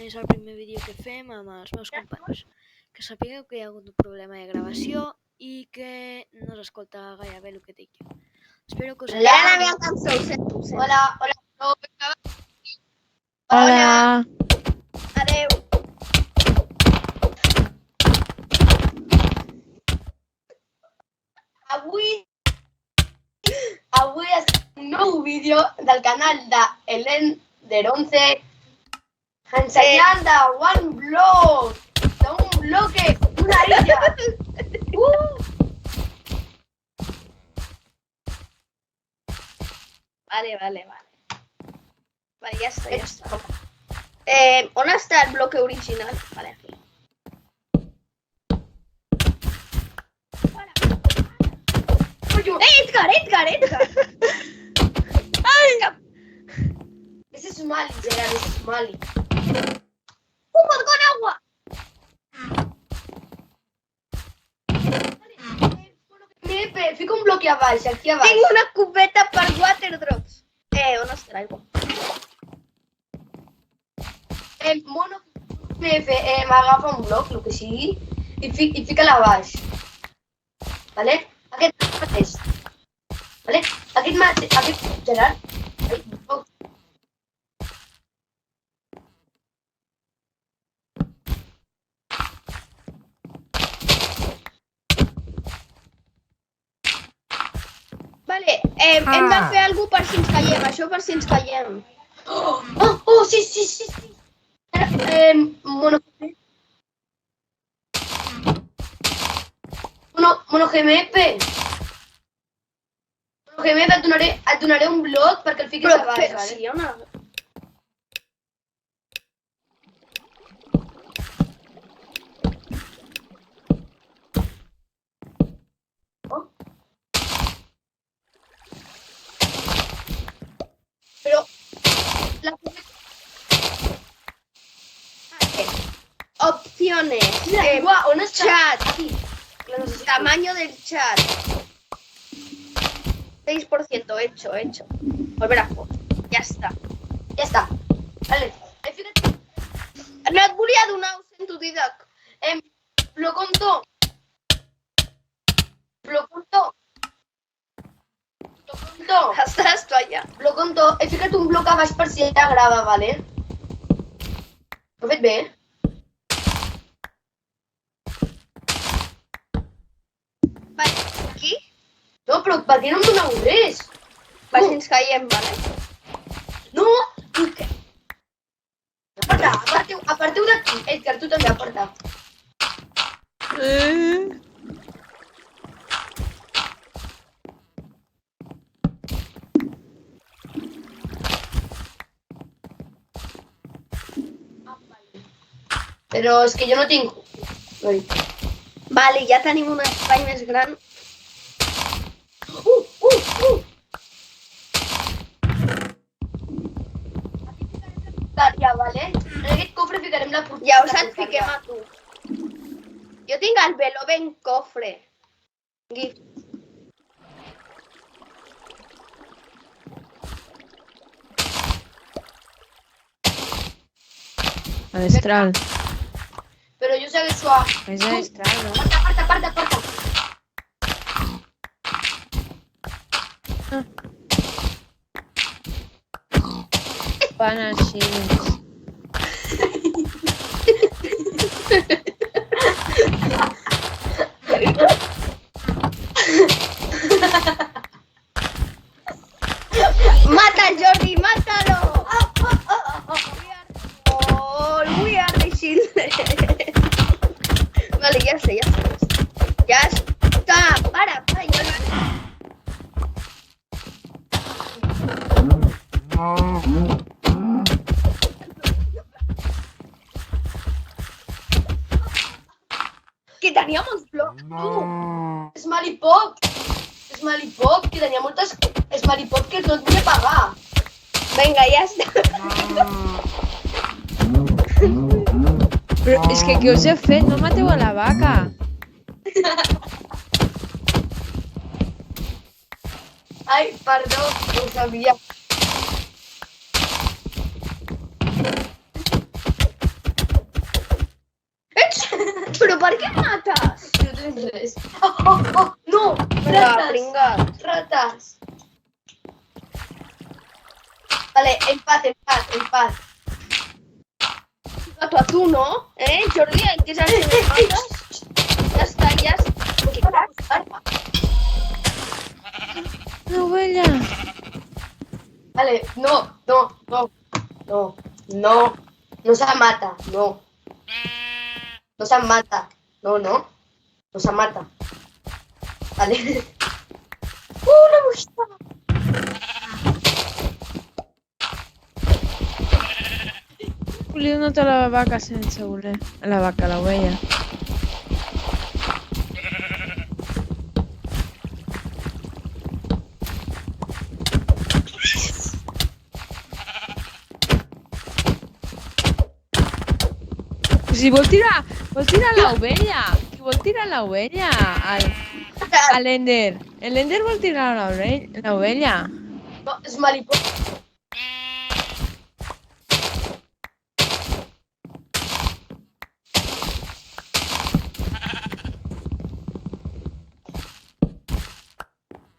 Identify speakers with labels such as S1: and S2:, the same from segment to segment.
S1: és el primer vídeo que fem amb els meus companys. Que sapigueu que hi ha hagut un problema de gravació i que no s'escolta gaire bé el que dic jo. Espero que us
S2: Era la meva cançó, ho sento.
S3: Hola.
S2: Hola. Adeu.
S3: Avui és un nou vídeo del canal d'Elender11 ensenyant d'un bloque, una illa.
S2: Vale, ya está. ¿Dónde está el bloque original? Vale, aquí. Edgar.
S3: Ay. Ese es Mali, Gerard, ese es Mali.
S2: ¡Un mod con agua!
S3: Fica un bloque abaix, aquí abaix.
S2: Tengo una cubeta per water drops. On els traigo?
S3: Mono m'agafa un bloc, el que sigui, i fica-la baix. Vale? Aquest mateix. Vale? Aquest Gerard.
S2: Vale, hem de fer alguna cosa per si ens caiem, això per si ens caiem.
S3: Sí. Mono GMP, et donaré un bloc perquè el fiquis a baix, vale?
S2: Sí, home.
S3: Però
S2: Opciones.
S3: ¿on està?
S2: Chat.
S3: Aquí.
S2: Tamaño del chat. 6%. Hecho. Volver a jugar. Ya está.
S3: Ja està. Vale. Fica't.
S2: No et volia donar, ho sento, Didac.
S3: Bloconto.
S2: Estàs tu allà.
S3: Bloconto. He ficat un bloc a baix per si ella grava, vale? Ho he fet bé?
S2: Vale, aquí?
S3: No, però per què no em doneu res?
S2: Per si ens caiem, vale?
S3: No! Què? Aparteu d'aquí. Edgar, tu també aparta. Però és que jo no tinc...
S2: Vale, ja tenim un espai més gran.
S3: Ja, vale? En aquest cofre ficarem la portada.
S2: Ja us et fiquem a tu. Jo tinc el Beloven cofre. Gift.
S4: A destral.
S3: Però jo segueixo a...
S4: És a destral, no?
S3: Aparta.
S4: Van així.
S2: Mata, Jordi, mátalo. We are the children. Vale, ya sé. Ya está. Para, ya. Que teníamos blog, tú.
S3: És Malipop, que tenia moltes... És Malipop que no et volia pagar.
S2: Venga, ya está.
S4: Però és que què us he fet? No mateu a la vaca.
S3: Ai, perdó, no ho sabia.
S2: Però per què mates?
S3: No tens res. No!
S2: Vinga,
S3: Rates!
S2: pringat.
S3: Rates! Vale, empat.
S2: A tu no, Jordi, que és el que me mates. Ja està, ja està.
S4: Una ovella.
S3: Vale, no se mata, no. No se mata, no se mata. Vale. Una mosca.
S4: Li he donat a la vaca sense voler. A la vaca, a l'ovella. Si vol tirar l'ovella. Qui vol tirar l'ovella? A l'Ender. L'Ender vol tirar l'ovella.
S3: No, és malipó.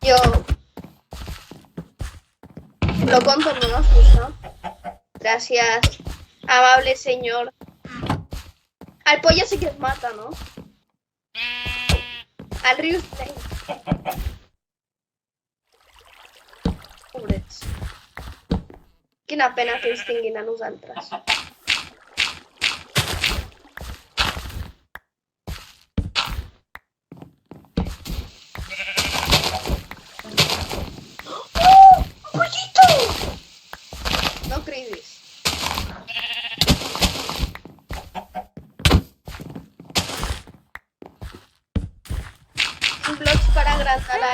S2: Yo lo compro, no nos gusta. Gracias, amable señor. Al pollo sí que es mata, ¿no? Al Rius Play. Pobrets. Quina pena que ens tinguin a nosaltres. No cridis. Blocs per agrandar la...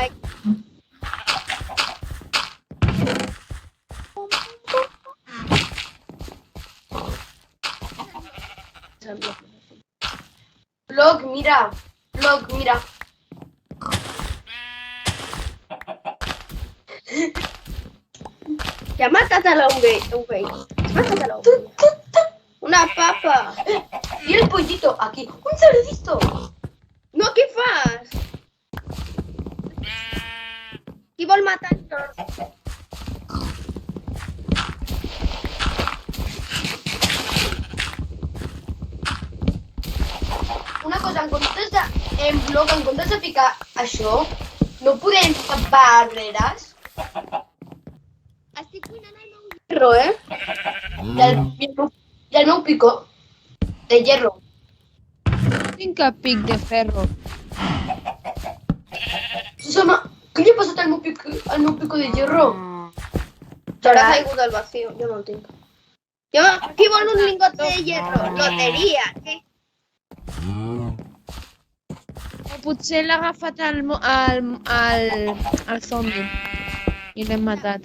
S3: Vlog, mira.
S2: Ja ha matat a l'ovella. Has matat a l'ovella. Una papa.
S3: Y el pollito aquí. Un cerdito.
S2: No, què fas? Qui vol matar el tord?
S3: Una cosa, en vlog, en comptes de ficar això, no podem fer barreres
S2: Estic cuinant el meu hierro,
S3: i el meu pico de hierro.
S4: No tinc cap pic de ferro.
S3: Susana, què li ha passat al meu pico de hierro?
S2: T'haurà caigut al vacío, jo no el tinc. Qui vol un lingot de hierro? Loteria, què?
S4: O potser l'ha agafat el zombi i l'hem matat.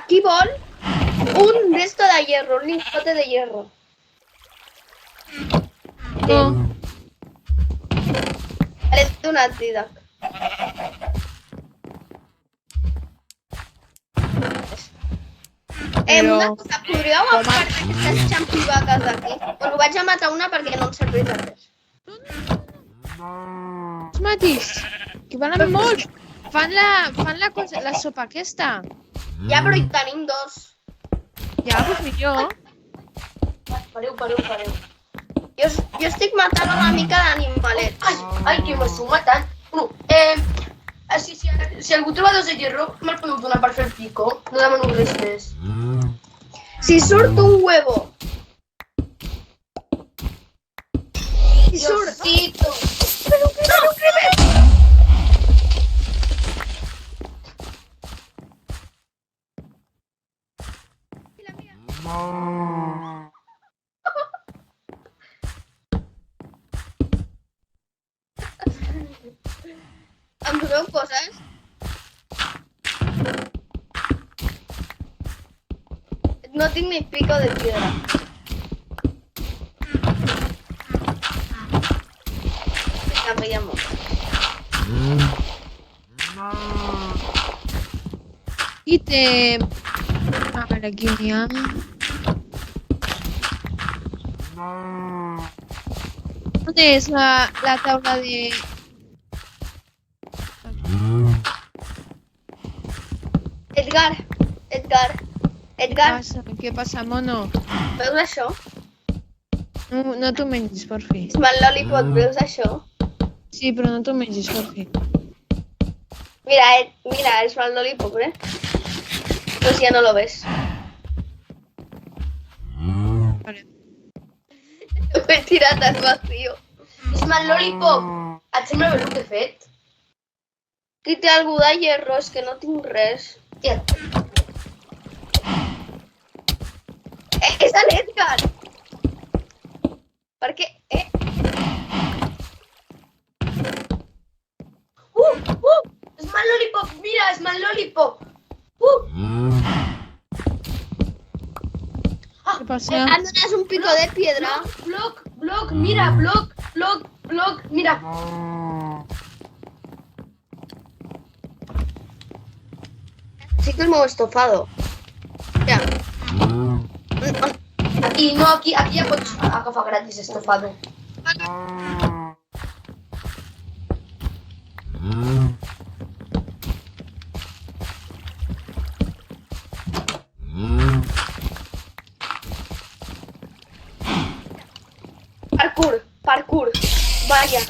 S2: Qui vol un resto de hierro, un lingote de hierro?
S4: No.
S2: L'he donat, Didac.
S4: Però-
S2: Una cosa, podríeu agafar aquestes xampivaques d'aquí? Bueno, vaig a matar una perquè no em serveix de res.
S4: Els matis, que van amb molts. Fan la sopa aquesta.
S2: Ja, però hi tenim dos.
S4: Ja, doncs millor.
S3: Pareu.
S2: Jo estic matant una mica d'animalets.
S3: Ai, que m'estic matant. Bueno, si algú troba dos de hierro, me'l podeu donar per fer el pico. No demano res més.
S2: Si surt un huevo. Si surt...
S3: Diosito.
S2: Em doneu coses? No tinc ni pico de piedra. Vinga, veiem.
S4: I té... A veure, aquí n'hi ha... On és la taula de...
S2: Edgar,
S4: Què passa, mono?
S2: veus això?
S4: No t'ho mengis, per fi.
S2: Small Lollipop, veus això?
S4: Sí, però no t'ho mengis, per fi.
S2: Mira, Small Lollipop, Pues ya no lo ves.
S4: Vale.
S2: Ho he tirat al vacío.
S3: Small Lollipop, et sembla bé el que he fet?
S2: Aquí té algú de hierro, és que no tinc res.
S3: Tia,
S2: És l'Edgar! Per què?
S3: Small Lollipop, mira, Small Lollipop.
S4: Què passa?
S2: Em dones un pico de piedra?
S3: Bloc, mira, bloc, mira.
S2: Necesito el meu estofado. Ja.
S3: Aquí ja pots agafar gratis estofado.
S2: Parkour. Vaya.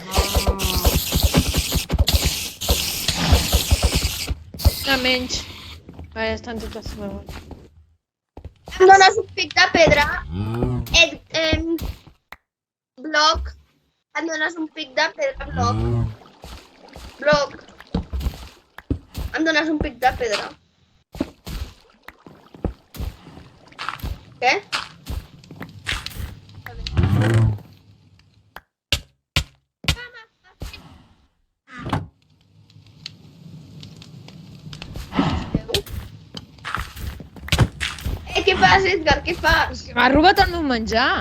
S4: Una menys. Vale, estan totes meves.
S2: Em dones un pic de pedra? Bloc. Em dones un pic de pedra, bloc. Em dones un pic de pedra. Què? Què fas, Edgar? Què fas?
S4: Que m'ha robat el meu menjar.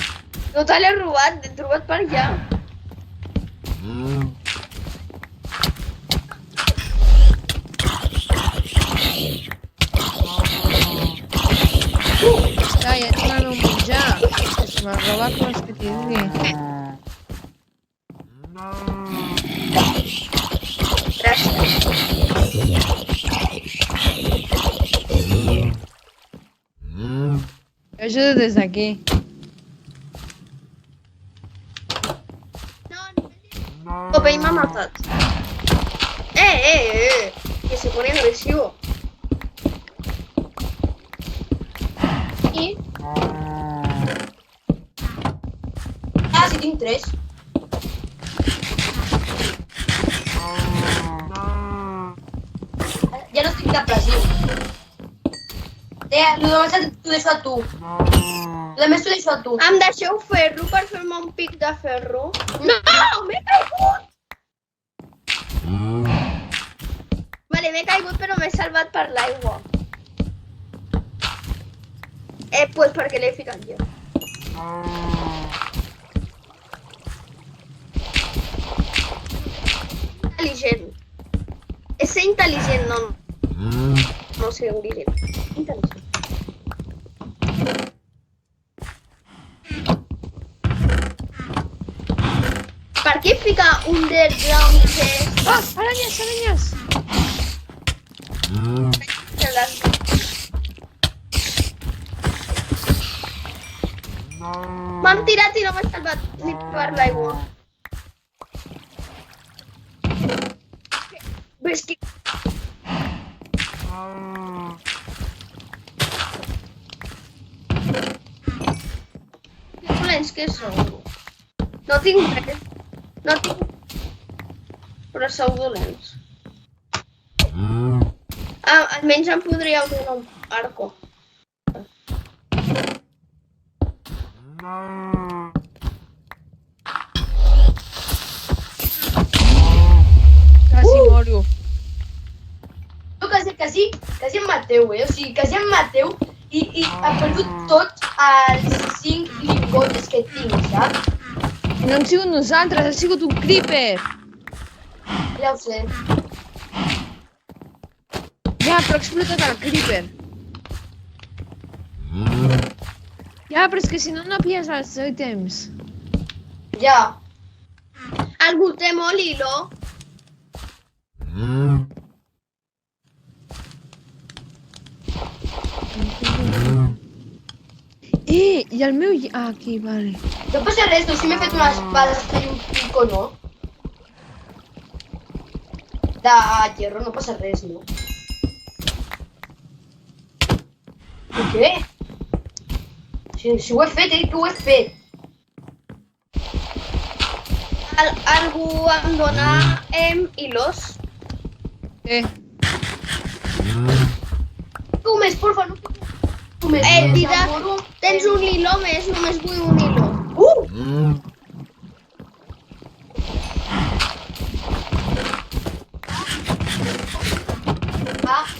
S2: No te l'he robat, t'he trobat per allà.
S4: Ja ets el meu menjar. Que m'ha robat, però és que t'hi digui.
S2: Gràcies.
S4: Jo ajudo des d'aquí.
S2: Popeye m'ha matat. Que se pone agresivo. I...
S3: Ah, sí, tinc 3. Ja no estic depressiu. Lo demás t'ho deixo a tu. Lo demás t'ho deixo a tu.
S2: Em deixeu ferro per fer-me un pic de ferro? No! M'he caigut! Vale, m'he caigut però m'he salvat per l'aigua. Pues perquè l'he ficat jo. Intel·ligent. És ser intel·ligent, no. No ser intel·ligent. Intel·ligent. Per què fica un underground chest?
S4: Ah, aranyes, aranyes!
S2: M'han tirat i no m'he salvat ni per l'aigua. Ves que... Que dolents que sou. No tinc res. No tinc... Però sou dolents. Almenys em podríeu donar un arco.
S4: Quasi moro.
S3: Tu quasi em mateu, O sigui, quasi em mateu i he perdut tots els 5 lingotes que tinc, saps?
S4: No hem sigut nosaltres, ha sigut un creeper.
S3: Ja ho sé.
S4: Ja, però ha explotat el creeper. Ja, però és que si no, no pilles els ítems.
S3: Ja.
S2: Algú té molt hilo?
S4: I el meu... Ah, aquí, vale.
S3: No passa res, no? Si m'he fet una espada i un pico, no? De hierro, no passa res, no? I què? Si ho he fet, que ho he fet.
S2: Algú em dona hilos?
S3: Tu més, porfa, no tu més.
S2: Didac, tens un hilo més, només vull un hilo.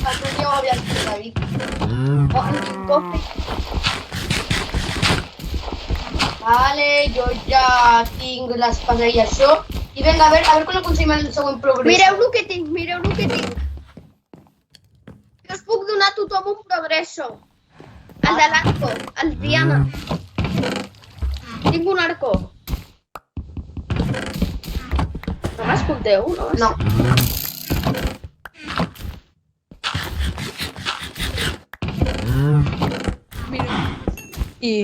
S3: Algun dia ho havia fet, David.
S2: Quin cofre.
S3: Vale, jo ja tinc l'espasa i això. I vinga, a veure quan aconseguim el següent progrés.
S2: Mireu el que tinc, mireu el que tinc. Jo us puc donar a tothom un progresso. El de l'arco, el Diana. Tinc un arco. No m'escolteu, no?
S3: No.
S4: Mira. I...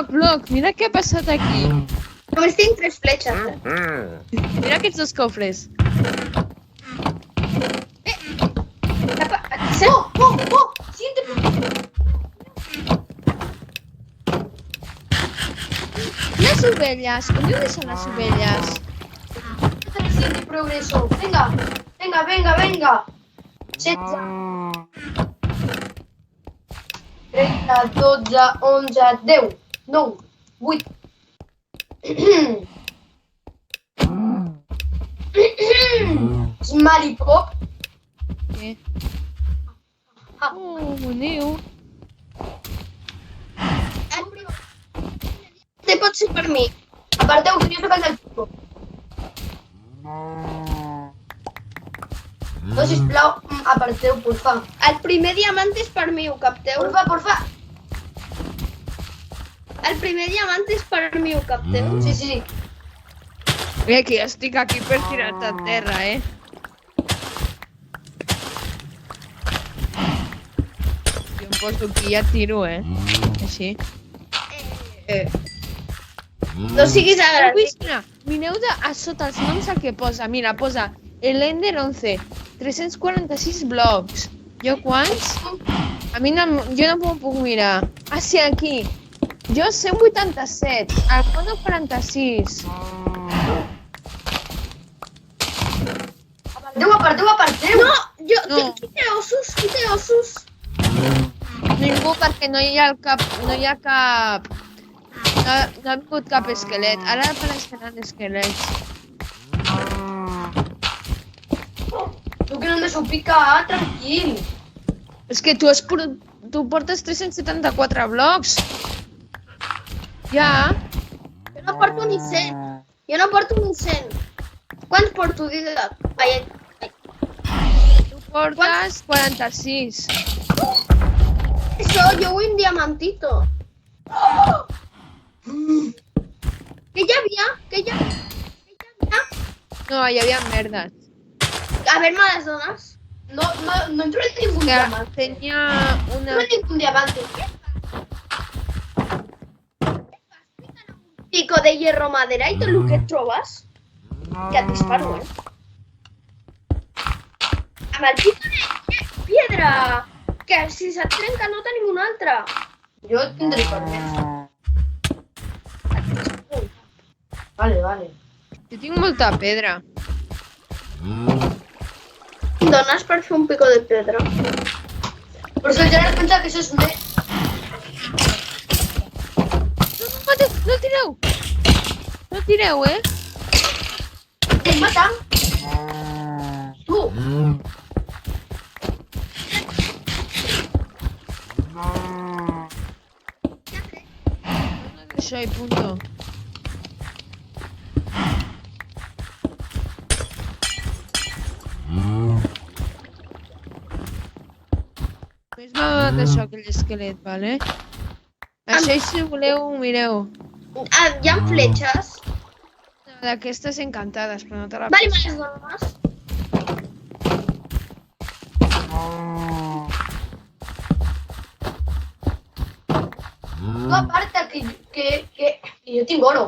S4: Bloc, mira què ha passat aquí.
S2: Només tinc 3 fletxes.
S4: Mira aquests dos cofres.
S3: Siguiente
S4: Les ovelles, on són les ovelles?
S3: siguiente progreso. Venga. 16. 30, 12, 11, 10, 9, 8. Smalipop.
S4: Què? Oh, boniu.
S2: Te pot ser per mi.
S3: Aparteu, que jo soc el del pico. No, sisplau, aparteu, porfa.
S2: El primer diamant és per mi, ho capteu?
S3: Porfa.
S2: El primer diamant és per mi, ho capteu?
S3: Sí.
S4: Mira que jo estic aquí per tirar-te a terra, Jo em poso aquí i ja tiro, Així.
S2: No siguis
S4: Heu
S2: agressiu.
S4: vist? Mira, mireu a sota els noms el que posa. Mira, posa Elender 11, 346 blocs. Jo quants? A mi no, jo no m'ho puc mirar. Ah, sí, aquí. Jo 187, el Mono 46.
S3: Aparteu.
S2: No, jo...
S4: No.
S2: Qui té ossos?
S4: Ningú, perquè no hi ha cap... No hi ha cap... No ha vingut cap esquelet. Ara apareixeran esquelets.
S3: Tu que no me s'ho pica, tranquil.
S4: És que tu portes 374 blocs. Ja.
S2: Jo no porto ni 100. Quants porto, Didac? Ai.
S4: Tu portes 46.
S2: Això, jo vull un diamantito. Què hi havia?
S4: No, hi havia merdes.
S2: A veure, me les dones?
S3: No he trobat ningún
S4: Que
S3: diamante.
S4: tenia
S3: No
S4: una...
S3: he trobat ningún diamante.
S2: Pico de hierro, madera i tot el que et trobes. Que et disparo, Amb el pico de piedra. Que si se't trenca no tenim un altre.
S3: Jo tindré permès. Vale.
S4: Jo tinc molta pedra.
S2: Em dones per fer un pico de pedra?
S3: Però si ja has pensat que això és més...
S4: No, Mateu, no el tireu! No el tireu,
S3: Què, matant? Tu.
S4: Això i punto. Només tot això, aquell esquelet, vale? Això, si voleu, ho mireu.
S2: Ah, hi ha fletxes.
S4: D'aquestes encantades, però no te la
S2: Vale, me
S4: passis.
S2: les dones.
S3: Tu aparta, que jo tinc oro.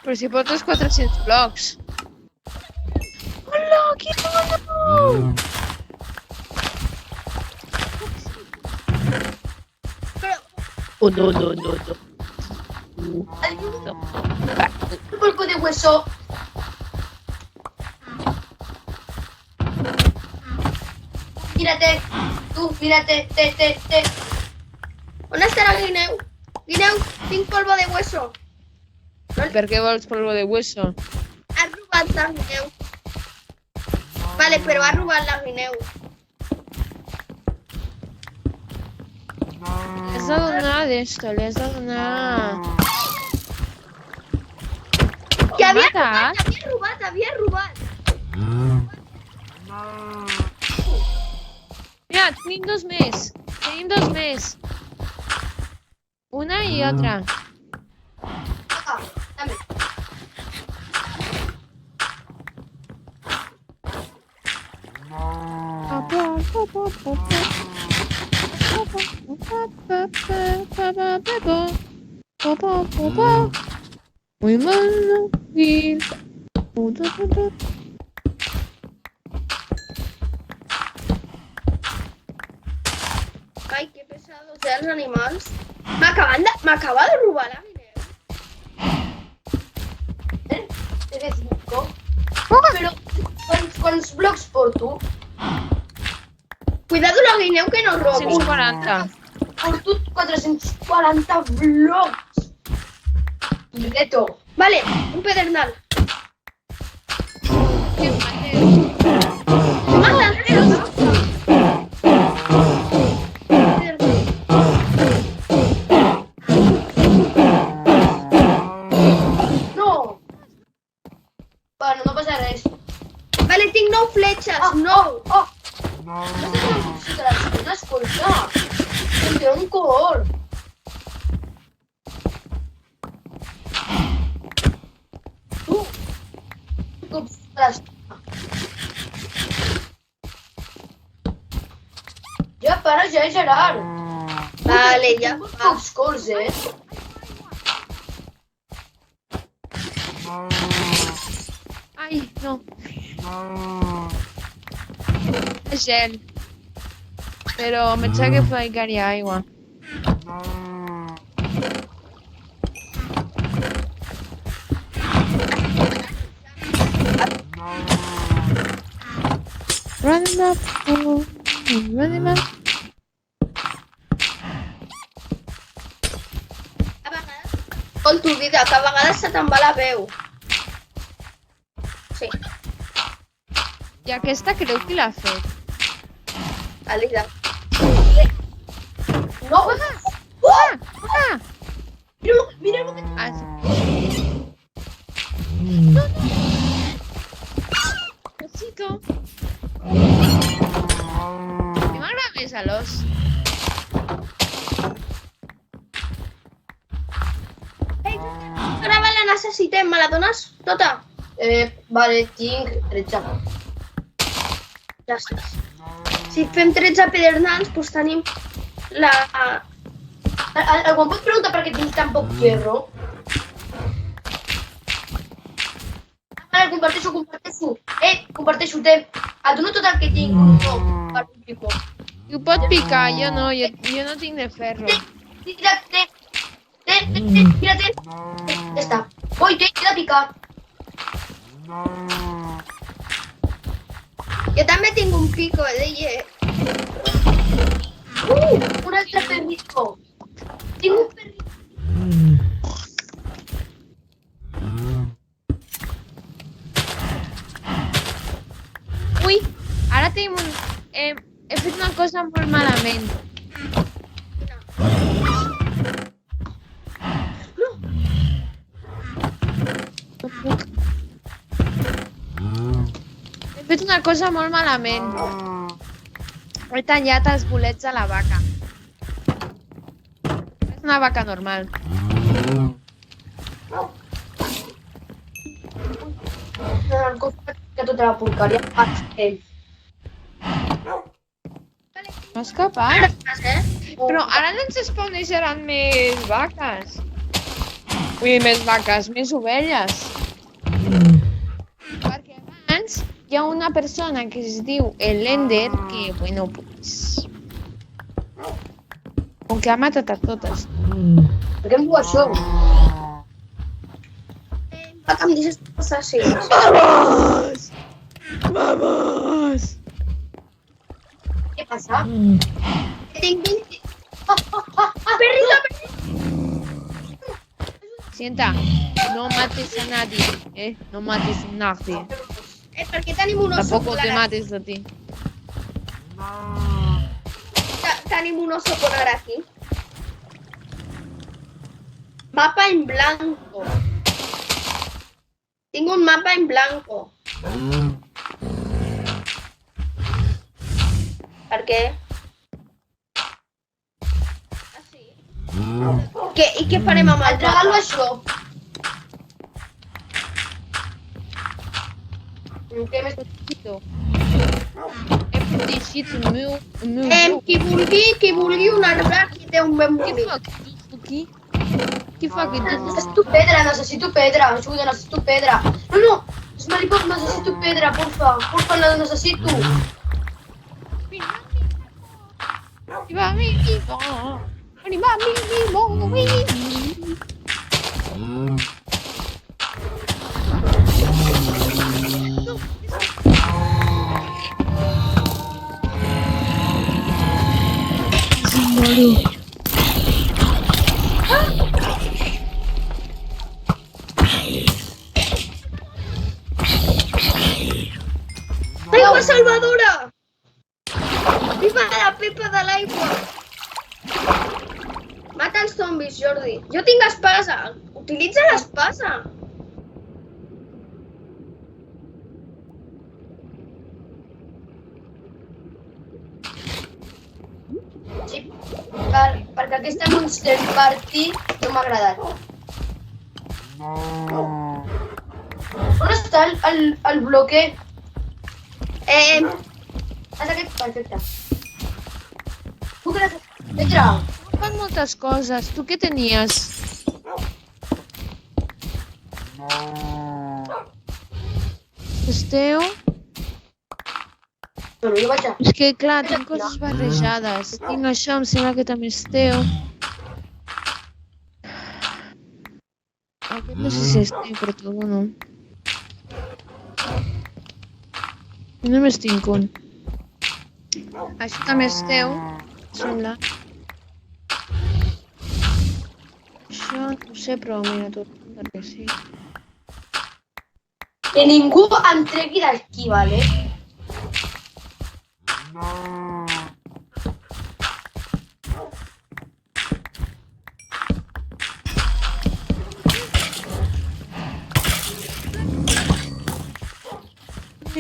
S4: Però si portes 400 blocs. Hola, que mono!
S3: Un polvo de hueso. Mírate. Tú, mírate. Te.
S2: On està la guineu? Guineu, tinc polvo de hueso.
S4: Per què vols polvo de hueso?
S2: Has robat la guineu. Vale, però ha robat la guineu.
S4: Le has de donar d'esto, le has de donar...
S2: Que havia
S4: matat?
S2: robat, havia robat.
S4: Mira, tenim dos més. Tenim dos més. Una i otra.
S3: Ah, dame.
S4: Muy mal.
S2: Ai, que pesados els animals. M'acaba de robar la guineu.
S3: Te de 5. Però quants blocs porto?
S2: Cuidado la guineu que no robo.
S4: 140.
S3: Porto 440 blocs. Reto.
S2: Vale, un pedernal. Mata,
S3: No. Bueno, no passa res.
S2: Vale, tinc 9 fletxes, 9.
S3: Oh. No sé si te les pots escoltar. Em té un cor. Tu. Ja para, ja, Gerard.
S2: Vale, ja.
S3: Tinc pocs cors,
S4: Ai, no. És gel. Però em pensava que ficaria aigua. Running up, running up.
S2: A vegades, escolto vida, que a vegades se te'n va la veu. Sí,
S4: I aquesta creu qui l'ha fet?
S2: Alida.
S3: No.
S4: Ah!
S3: Mira lo que...
S4: Ah, Besito. Que m'agrada més a l'os.
S2: Ara la necessitem, me la dones tota?
S3: Vale, tinc 13.
S2: Gràcies. Si fem 13 pedernals, doncs tenim la...
S3: Algú em pot preguntar per què tinc tan poc hierro? Vale, comparteixo. Comparteixo, té. Et dono tot el que tinc. No, per un pico.
S4: I ho pot picar, jo no, jo no tinc de ferro.
S3: Té. Mira, té. Ja està. Oi, té, he de picar.
S2: Jo també tinc un pico, deia.
S3: Un altre perrito. Tinc un perrito.
S4: Ui, ara tenim un... he fet una cosa molt malament. He fet una cosa molt malament. He tallat els bolets a la vaca. És una vaca normal.
S3: El costat que tota la porqueria pastel.
S4: No és capaç.
S2: Eh?
S4: Però ara no ens spawneixeran més vaques. Vull dir, més vaques, més ovelles. Perquè abans hi ha una persona que es diu Elender que, bueno, pues... Com que ha matat a totes.
S3: Per què em diu això?
S2: Vaca, em deixes passar, sí.
S4: Vamos! Vamos!
S3: Què passa?
S2: Tinc 20... Perrito,
S4: Sienta, no mates a nadie, No mates a nadie.
S2: Per què tenim un oso
S4: Tampoco te
S2: polar?
S4: mates a ti.
S2: Tenim un oso polar aquí. Mapa en blanco. Tinc un mapa en blanco. Per què? Ah, sí? I què farem amb el
S3: Et regalo
S2: mapa?
S3: això. Què més?
S4: He protegit el meu...
S2: Qui vulgui un arbre, aquí té un ben
S4: Què
S2: bonic.
S4: fa que tu aquí? Què fa que tu...
S3: Necessito pedra. Ajuda, necessito pedra. No, és maripot, necessito pedra, porfa. Porfa, la necessito.
S4: Arriba mi vivo. Arriba mi vivo.
S2: Aigua salvadora! Viva la pepa de l'aigua! Mata els zombis, Jordi. Jo tinc espasa. Utilitza l'espasa.
S3: Sí, perquè aquesta Monster Party no m'ha agradat. On està el bloque? És aquest, perfecte. Tu que pedra.
S4: Fan moltes coses. Tu què tenies? Esteu?
S3: Bueno, jo vaig a...
S4: És que, clar, tinc coses barrejades. Tinc això, em sembla que també esteu. Aquest no sé si esteu, però trobo no. Només tinc un. Això també esteu, sembla. Això no ho sé, però mira tot, perquè sí.
S3: Que ningú em tregui d'aquí, vale?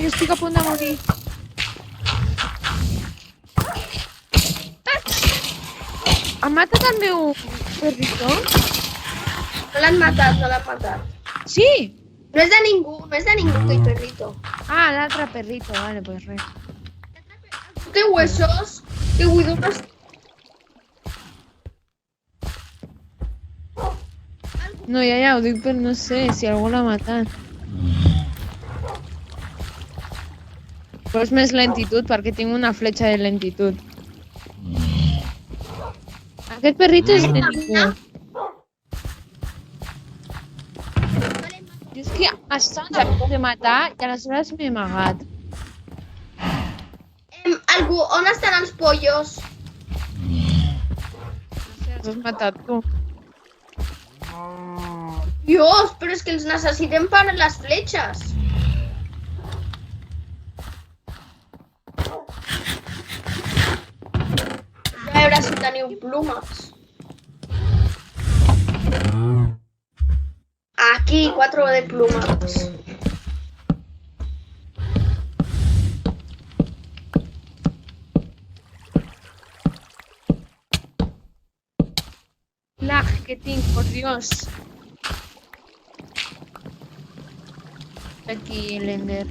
S4: Estic a punt de morir. Ha matat el meu perrito?
S2: No l'han matat, no l'han matat.
S4: Sí!
S2: No és de ningú, aquell perrito.
S4: Ah, l'altre perrito, vale, pues res.
S2: Té huesos, té huiduras.
S4: No, ja, ho dic per no sé si algú l'ha matat. Però és més lentitud, perquè tinc una fletxa de lentitud. Aquest perrito és de ningú. Jo és que estava a punt de matar i aleshores m'he amagat.
S2: Algú, on estan els pollos?
S4: Els has matat tu.
S2: Dios, però és que els necessitem per les fletxes. A veure si teniu plumes. Aquí, 4 de plumes.
S4: lag que tinc, por Dios. Aquí l'Ender.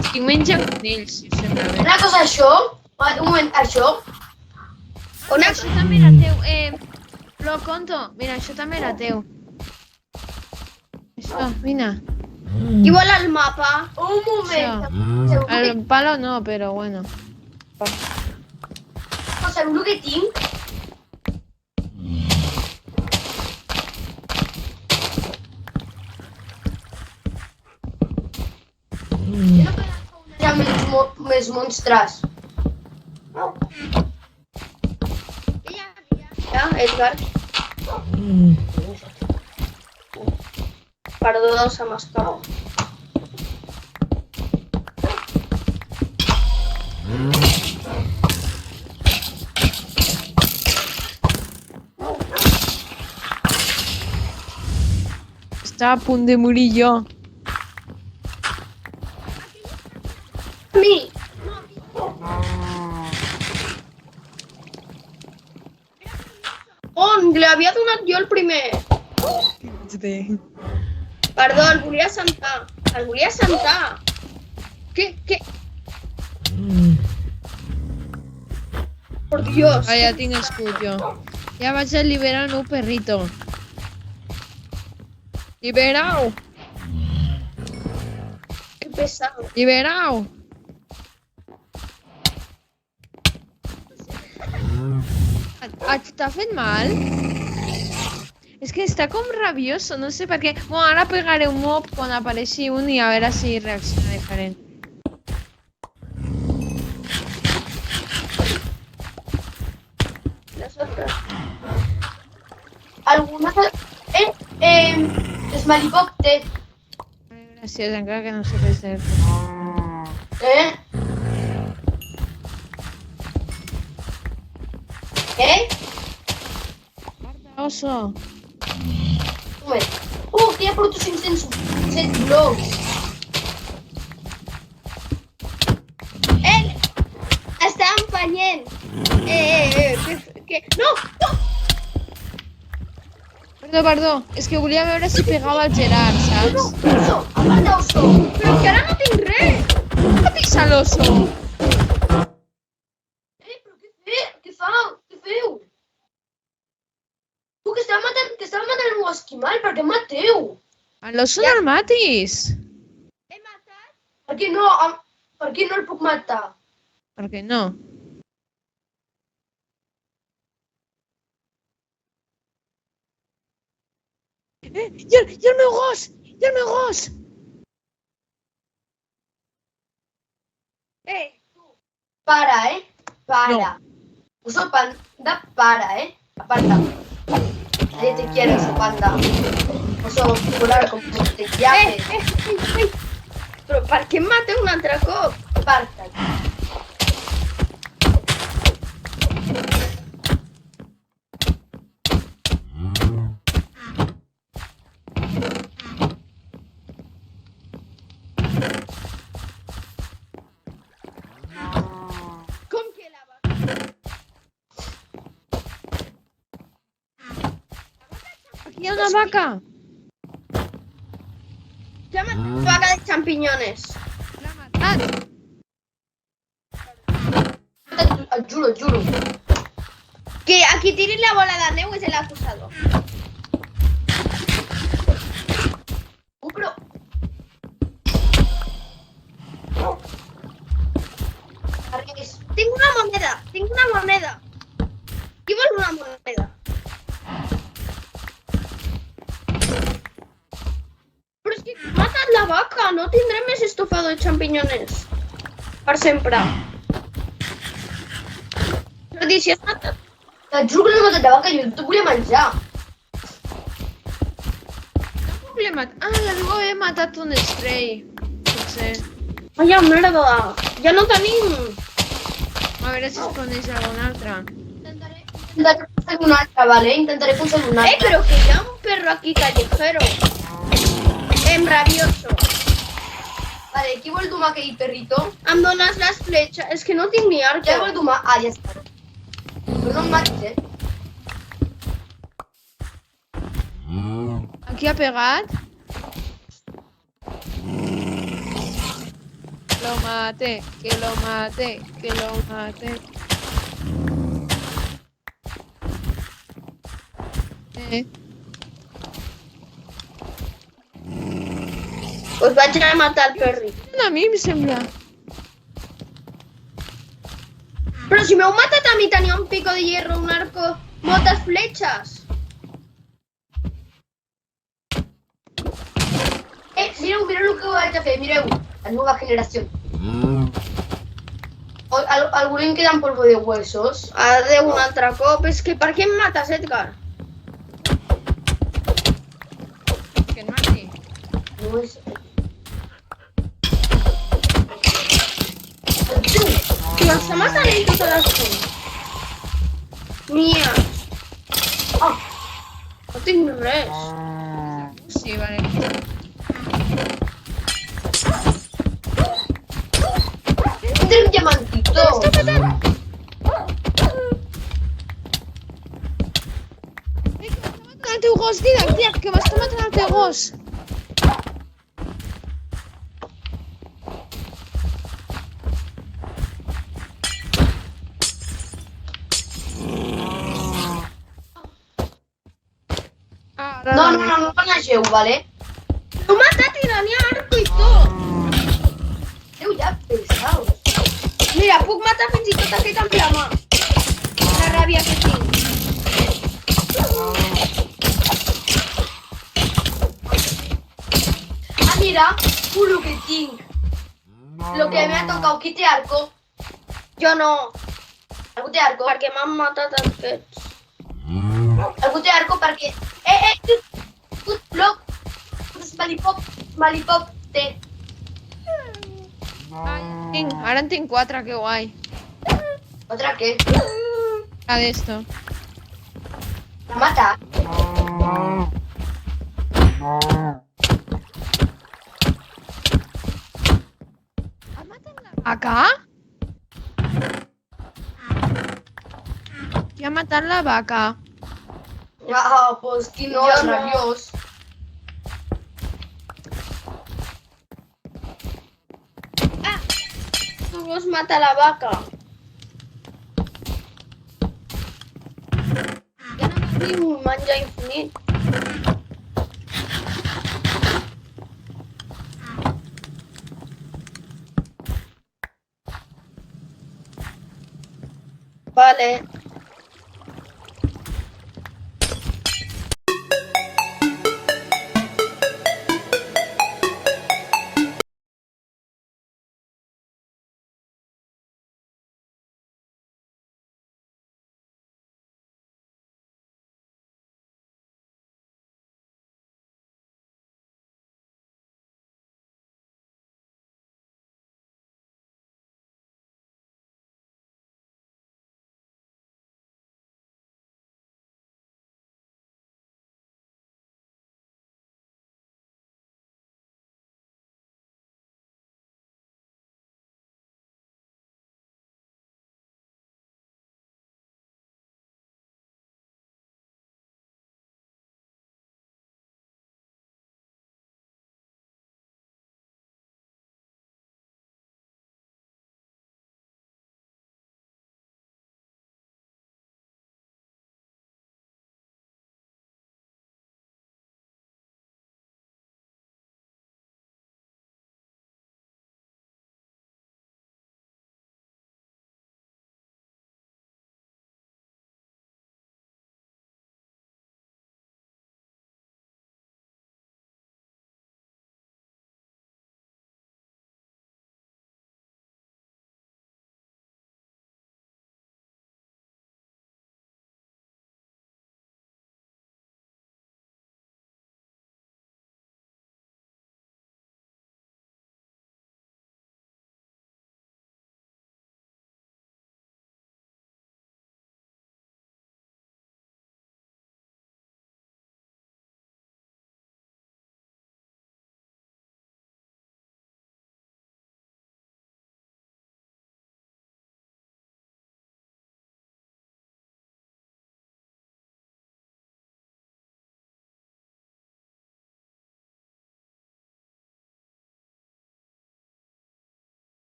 S4: Estic menjant conills, si us sembla bé.
S3: Una cosa, això... Un moment, això...
S4: Mira, això també era teu. Lo conto. Mira, això també era teu. Això, mira.
S2: Qui vol el mapa?
S3: Un moment.
S4: Això. El palo no, però bueno.
S3: Sabeu el que tinc? Jo no podem més monstres.
S2: Ja, Edgar. Perdó, se m'escapa.
S4: Estava a punt de morir jo.
S2: Mi. On? Li havia donat jo el primer. Perdó, el volia sentar. El volia sentar. Què? Por Dios.
S4: Ah, ja tinc escut jo. Ja vaig a liberar el meu perrito. Liberau!
S2: Que pesado.
S4: Liberau! T'ha fet mal? És que està com rabioso, no sé per què. Bueno, ara pegaré un mob quan apareixi un i a veure si reacciona diferent.
S2: Les otras.
S3: Alguna... Smalicopter.
S4: Gràcies, encara que no sé res de... Guarda, oso.
S3: Un moment. Que ja porto 507 blocs.
S2: Està empenyent. No!
S4: Perdó. És que volia veure si pegava el Gerard, saps?
S3: Oso, aparta, oso.
S2: Però que ara no tinc res.
S4: No pisa l'oso!
S3: Però què feu? Tu, que estava matant el meu esquimal, per què em mateu?
S4: A l'oso no el matis!
S2: He matat.
S3: Per què no el puc matar?
S4: Per què no? I el meu gos! I el meu gos!
S3: Para, Para.
S4: No.
S3: Oso panda, para, Aparta. Nadie te quiere, oso panda. Oso polar, como te llames.
S2: Però per què em mateu un altre cop?
S3: Aparta't.
S2: Com que la vaca?
S4: Aquí hi ha una vaca!
S2: Ja m'ha matat vaca de champiñones.
S4: L'ha matat!
S3: Et juro.
S2: Que a qui tiri la bola de neu és l'acusador.
S3: Però... Res.
S2: Tinc una moneda. Qui vol una moneda? Però és que he matat la vaca, no tindré més estofado de champiñones. Per sempre. Jordi, si has matat...
S3: Et juro que no he matat la vaca, jo t'ho volia menjar.
S4: Com l'he matat? Ah, la deu haver matat un stray. Potser.
S2: Ai, merda. Ja no tenim.
S4: A veure si es coneix algun altre.
S3: Intentaré aconseguir un altre, vale? Intentaré aconseguir un altre.
S2: Pero que ya un perro aquí callejero. Rabioso.
S3: Vale, qui vol domar aquell perrito?
S2: Em dones les fletxes. És que no tinc ni arco.
S3: Ja vol domar? Ah, ja està. no em matis,
S4: Aquí ha pegat. Lo maté, que lo maté, que lo maté.
S2: Pues vaig a matar el perri.
S4: A mi em sembla.
S2: Però si m'heu matat a mi, tenia un pico de hierro, un arco, moltes fletxes.
S3: Mireu el que vaig a fer, mireu. La nueva generación. Algú li queda polvo de huesos.
S2: Adéu un altre cop. És que per què em mates, Edgar?
S4: Que no mati.
S3: No és...
S2: Que m'està matant ell tota l'estona. Mia,
S3: Ah,
S2: no tinc res.
S4: Sí, vale.
S3: un diamantito.
S4: El teu gos, Didac, que m'està matant el teu gos.
S3: No coneixeu, vale?
S2: M'heu matat i tenia arco i tot.
S3: Déu, ja pesaos.
S2: Mira, puc matar fins i tot aquest amb la mà. La ràbia que tinc.
S3: Ah, mira, lo que tinc. Lo que me ha tocado, qui té arco?
S2: Jo no,
S3: Algú té arco?
S2: perquè m'han matat aquests.
S3: Algú té arco perquè... Good block. Malipop té.
S4: Ara en tinc 4, que guai.
S3: Otra què?
S4: A d'esto.
S3: La mata.
S4: Acá? Qui ha matat la vaca?
S3: Ah, pues qui no,
S2: Jo
S3: és
S2: no.
S3: rabiós.
S2: Tu vols matar la vaca. Ja no tinc un menjar infinit. Vale.